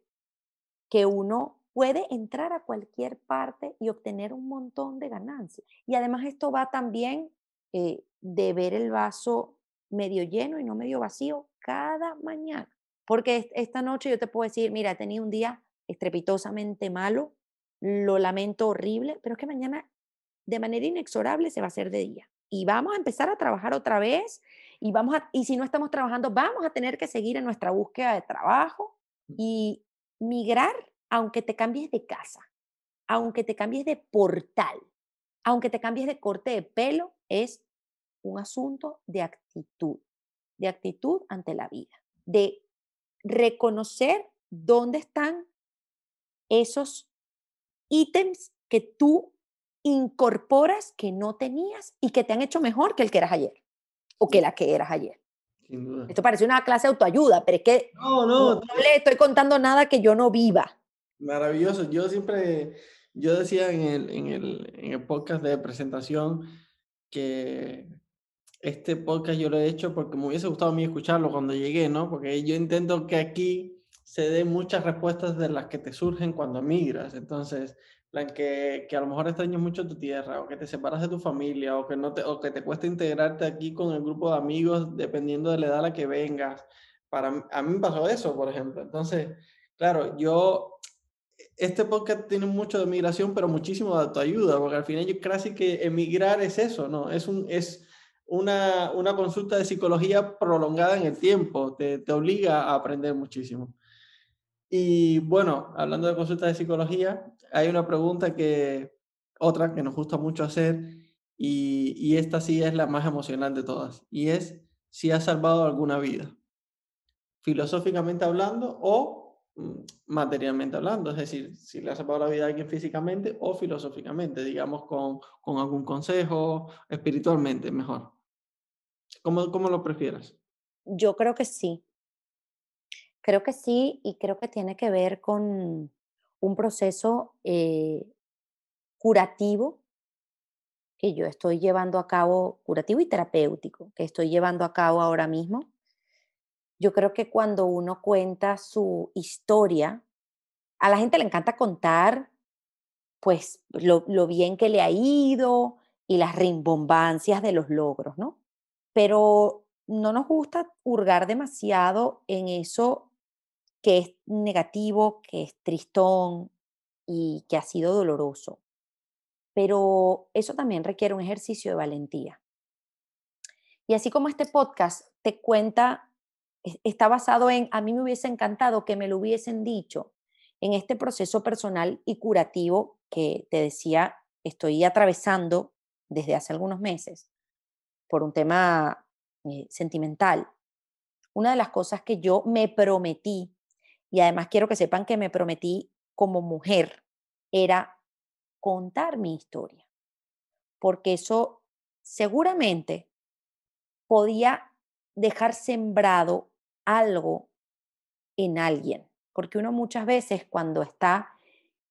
que uno puede entrar a cualquier parte y obtener un montón de ganancias. Y además esto va también de ver el vaso medio lleno y no medio vacío cada mañana. Porque esta noche yo te puedo decir, mira, he tenido un día estrepitosamente malo, lo lamento horrible, pero es que mañana de manera inexorable se va a hacer de día. Y vamos a empezar a trabajar otra vez y si no estamos trabajando, vamos a tener que seguir en nuestra búsqueda de trabajo y migrar, aunque te cambies de casa, aunque te cambies de portal, aunque te cambies de corte de pelo, es un asunto de actitud ante la vida, de reconocer dónde están esos ítems que tú incorporas que no tenías y que te han hecho mejor que el que eras ayer o que la que eras ayer. Sin duda. Esto parece una clase de autoayuda, pero es que No, no, no, no le estoy contando nada que yo no viva. maravilloso. Yo decía en el podcast de presentación que este podcast yo lo he hecho porque me hubiese gustado a mí escucharlo cuando llegué, ¿no? Porque yo intento que aquí se den muchas respuestas de las que te surgen cuando migras. Entonces, plan que a lo mejor extrañas mucho tu tierra, o que te separas de tu familia, o que, no te, o que te cuesta integrarte aquí con el grupo de amigos, dependiendo de la edad a la que vengas. A mí me pasó eso, por ejemplo. Entonces, claro, este podcast tiene mucho de migración, pero muchísimo de autoayuda, porque al final yo casi que emigrar es eso, ¿no? Es una consulta de psicología prolongada en el tiempo, te obliga a aprender muchísimo. Y bueno, hablando de consultas de psicología, hay una pregunta otra que nos gusta mucho hacer, y esta sí es la más emocional de todas, y es si has salvado alguna vida, filosóficamente hablando o materialmente hablando, es decir, si le has salvado la vida a alguien físicamente o filosóficamente, digamos con algún consejo, espiritualmente mejor. ¿Cómo lo prefieras? Yo creo que sí y creo que tiene que ver con un proceso curativo que yo estoy llevando a cabo, curativo y terapéutico, que estoy llevando a cabo ahora mismo. Yo creo que cuando uno cuenta su historia, a la gente le encanta contar, pues, lo bien que le ha ido y las rimbombancias de los logros, ¿no? Pero no nos gusta hurgar demasiado en eso que es negativo, que es tristón y que ha sido doloroso. Pero eso también requiere un ejercicio de valentía. Y así como este podcast te cuenta, está basado en, a mí me hubiese encantado que me lo hubiesen dicho en este proceso personal y curativo que te decía, estoy atravesando desde hace algunos meses por un tema sentimental. Una de las cosas que yo me prometí, y además quiero que sepan que me prometí como mujer, era contar mi historia, porque eso seguramente podía dejar sembrado algo en alguien, porque uno muchas veces cuando está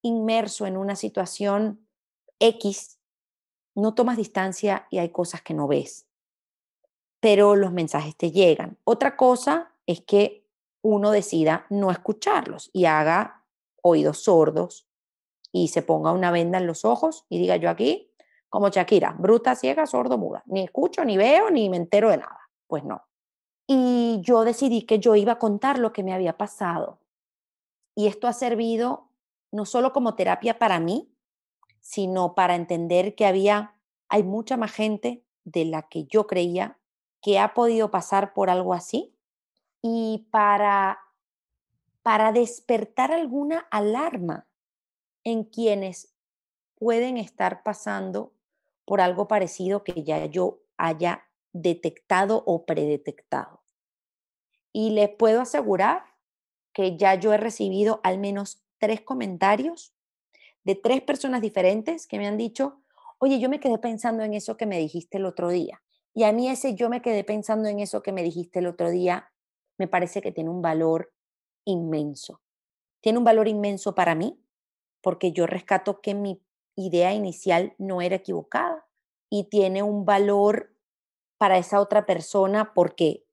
inmerso en una situación X, no tomas distancia y hay cosas que no ves, pero los mensajes te llegan. Otra cosa es que uno decida no escucharlos y haga oídos sordos y se ponga una venda en los ojos y diga yo aquí, como Shakira, bruta, ciega, sordo, muda, ni escucho, ni veo, ni me entero de nada. Pues no. Y yo decidí que yo iba a contar lo que me había pasado. Y esto ha servido no solo como terapia para mí, sino para entender que hay mucha más gente de la que yo creía que ha podido pasar por algo así y para despertar alguna alarma en quienes pueden estar pasando por algo parecido que ya yo haya detectado o predetectado. Y les puedo asegurar que ya yo he recibido al menos 3 comentarios de 3 personas diferentes que me han dicho, oye, yo me quedé pensando en eso que me dijiste el otro día. Y a mí ese yo me quedé pensando en eso que me dijiste el otro día, me parece que tiene un valor inmenso. Tiene un valor inmenso para mí, porque yo rescato que mi idea inicial no era equivocada y tiene un valor para esa otra persona porque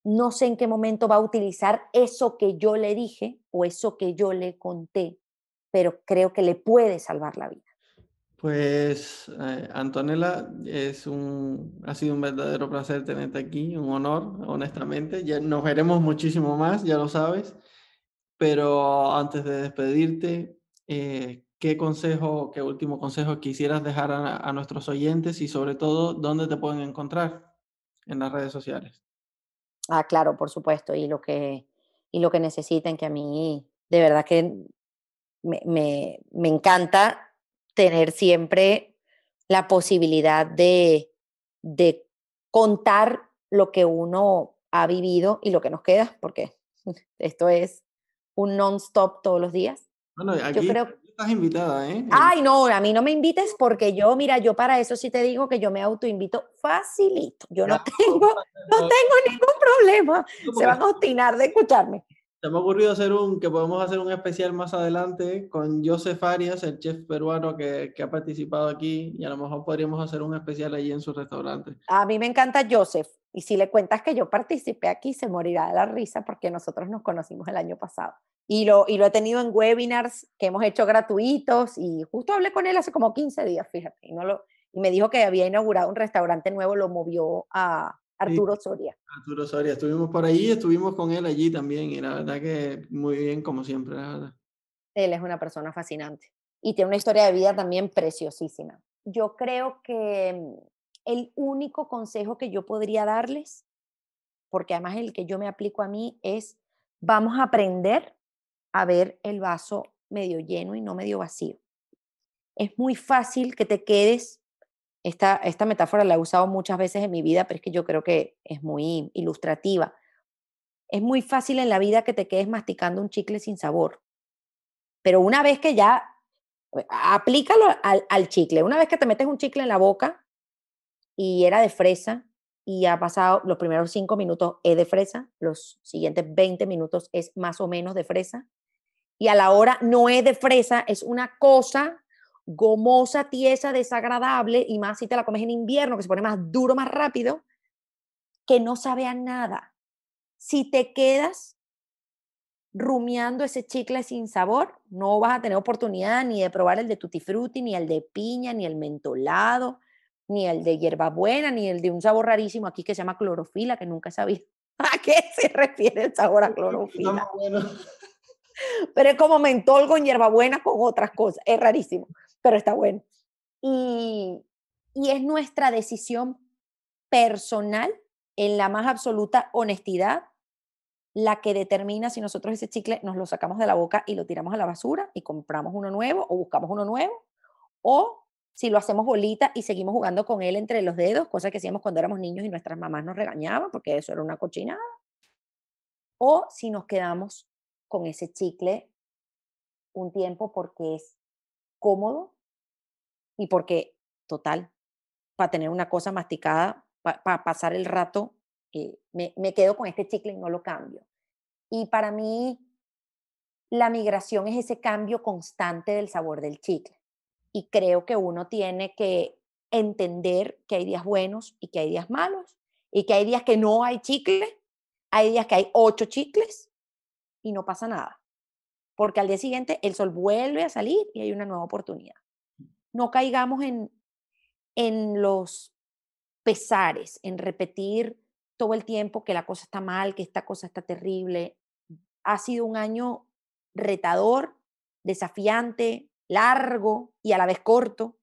no sé en qué momento va a utilizar eso que yo le dije o eso que yo le conté, pero creo que le puede salvar la vida. Pues, Antonella, ha sido un verdadero placer tenerte aquí, un honor, honestamente. Ya nos veremos muchísimo más, ya lo sabes. Pero antes de despedirte, ¿qué consejo, qué último consejo quisieras dejar a nuestros oyentes y sobre todo, dónde te pueden encontrar en las redes sociales? Ah, claro, por supuesto, y lo que necesiten, que a mí de verdad que me encanta tener siempre la posibilidad de contar lo que uno ha vivido y lo que nos queda, porque esto es un non-stop todos los días. Bueno, Yo aquí creo, estás invitada, ¿eh? ay, no, a mí no me invites porque yo, mira, yo para eso sí te digo que yo me autoinvito facilito. Yo Ya, no tengo, no tengo ningún problema. no, Se porque van a obstinar de escucharme. se me ha ocurrido que podemos hacer un especial más adelante con Joseph Arias, el chef peruano que ha participado aquí, y a lo mejor podríamos hacer un especial allí en su restaurante. A mí me encanta Joseph. Y si le cuentas que yo participé aquí, se morirá de la risa porque nosotros nos conocimos el año pasado. Y lo he tenido en webinars que hemos hecho gratuitos y justo hablé con él hace como 15 días, fíjate. Y me dijo que había inaugurado un restaurante nuevo, lo movió a Sí, Arturo Soria. Arturo Soria, estuvimos por allí, estuvimos con él allí también, y la verdad que muy bien, como siempre, la verdad. Él es una persona fascinante y tiene una historia de vida también preciosísima. Yo creo que el único consejo que yo podría darles, porque además el que yo me aplico a mí, es vamos a aprender a ver el vaso medio lleno y no medio vacío. Es muy fácil que te quedes, esta metáfora la he usado muchas veces en mi vida, pero es que yo creo que es muy ilustrativa. Es muy fácil en la vida que te quedes masticando un chicle sin sabor, pero una vez que ya aplícalo al chicle. Una vez que te metes un chicle en la boca y era de fresa y ha pasado los primeros 5 minutos es de fresa, los siguientes 20 minutos es más o menos de fresa y a la hora no es de fresa, es una cosa gomosa, tiesa, desagradable y más si te la comes en invierno que se pone más duro, más rápido, que no sabe a nada. Si te quedas rumiando ese chicle sin sabor, no vas a tener oportunidad ni de probar el de tutti frutti, ni el de piña, ni el mentolado, ni el de hierbabuena, ni el de un sabor rarísimo aquí que se llama clorofila, que nunca he sabido a qué se refiere el sabor a Está muy clorofila. bueno. Pero es como mentol con hierbabuena con otras cosas. Es rarísimo, pero está bueno. Y, y es nuestra decisión personal, en la más absoluta honestidad, la que determina si nosotros ese chicle nos lo sacamos de la boca y lo tiramos a la basura y compramos uno nuevo o buscamos uno nuevo, o si lo hacemos bolita y seguimos jugando con él entre los dedos, cosa que hacíamos cuando éramos niños y nuestras mamás nos regañaban porque eso era una cochinada, o si nos quedamos con ese chicle un tiempo porque es cómodo y porque, total, para tener una cosa masticada, para pasar el rato, me quedo con este chicle y no lo cambio. Y para mí, la migración es ese cambio constante del sabor del chicle. Y creo que uno tiene que entender que hay días buenos y que hay días malos, y que hay días que no hay chicle, hay días que hay 8 chicles y no pasa nada, porque al día siguiente el sol vuelve a salir y hay una nueva oportunidad. No caigamos en los pesares, en repetir todo el tiempo que la cosa está mal, que esta cosa está terrible. Ha sido un año retador, desafiante, largo y a la vez corto.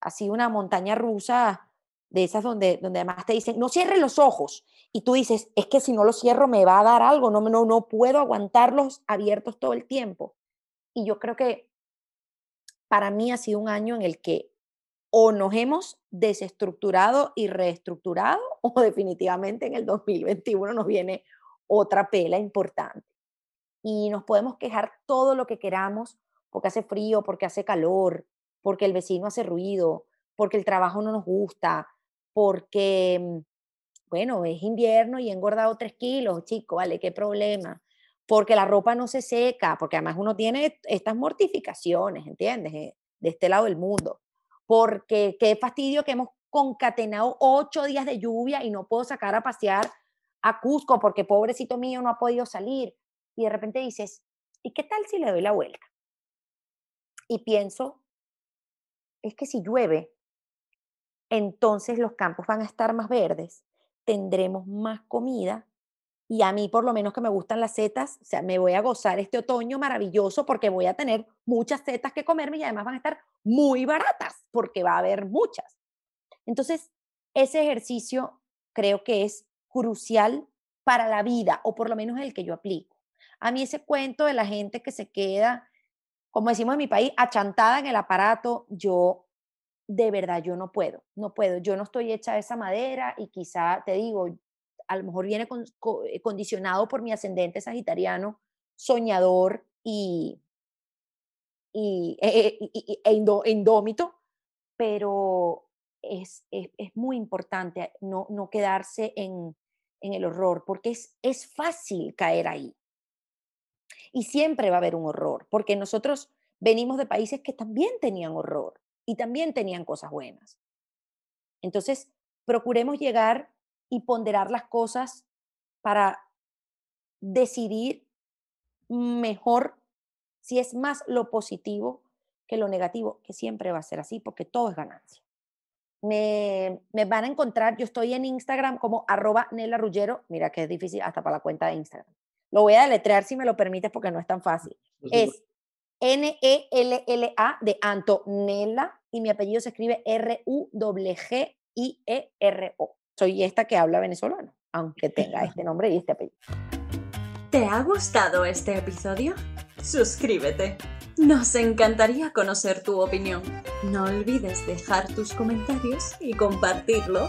Ha sido una montaña rusa de esas donde además te dicen, no cierres los ojos. Y tú dices, es que si no los cierro me va a dar algo, no puedo aguantarlos abiertos todo el tiempo. Y yo creo que para mí ha sido un año en el que o nos hemos desestructurado y reestructurado o definitivamente en el 2021 nos viene otra pela importante. Y nos podemos quejar todo lo que queramos porque hace frío, porque hace calor, porque el vecino hace ruido, porque el trabajo no nos gusta, porque, bueno, es invierno y he engordado 3 kilos, chico, vale, qué problema. Porque la ropa no se seca, porque además uno tiene estas mortificaciones, ¿entiendes? De este lado del mundo. Porque qué fastidio que hemos concatenado 8 días de lluvia y no puedo sacar a pasear a Cusco porque pobrecito mío no ha podido salir. Y de repente dices, ¿y qué tal si le doy la vuelta? Y pienso, es que si llueve, entonces los campos van a estar más verdes, tendremos más comida y a mí por lo menos que me gustan las setas, o sea, me voy a gozar este otoño maravilloso porque voy a tener muchas setas que comerme y además van a estar muy baratas porque va a haber muchas. Entonces, ese ejercicio creo que es crucial para la vida o por lo menos el que yo aplico. A mí ese cuento de la gente que se queda, como decimos en mi país, achantada en el aparato, yo de verdad, yo no puedo, no puedo. Yo no estoy hecha de esa madera y quizá, te digo, a lo mejor viene condicionado por mi ascendente sagitariano, soñador indómito, pero es muy importante no quedarse en el horror, porque es fácil caer ahí. Y siempre va a haber un horror, porque nosotros venimos de países que también tenían horror y también tenían cosas buenas. Entonces, procuremos llegar y ponderar las cosas para decidir mejor si es más lo positivo que lo negativo, que siempre va a ser así, porque todo es ganancia. Me van a encontrar, yo estoy en Instagram como @NelaRuggero, mira que es difícil hasta para la cuenta de Instagram. Lo voy a deletrear si me lo permites porque no es tan fácil. Es Nella de Antonella y mi apellido se escribe Ruggiero. Soy esta que habla venezolano, aunque tenga este nombre y este apellido. ¿Te ha gustado este episodio? Suscríbete. Nos encantaría conocer tu opinión. No olvides dejar tus comentarios y compartirlo.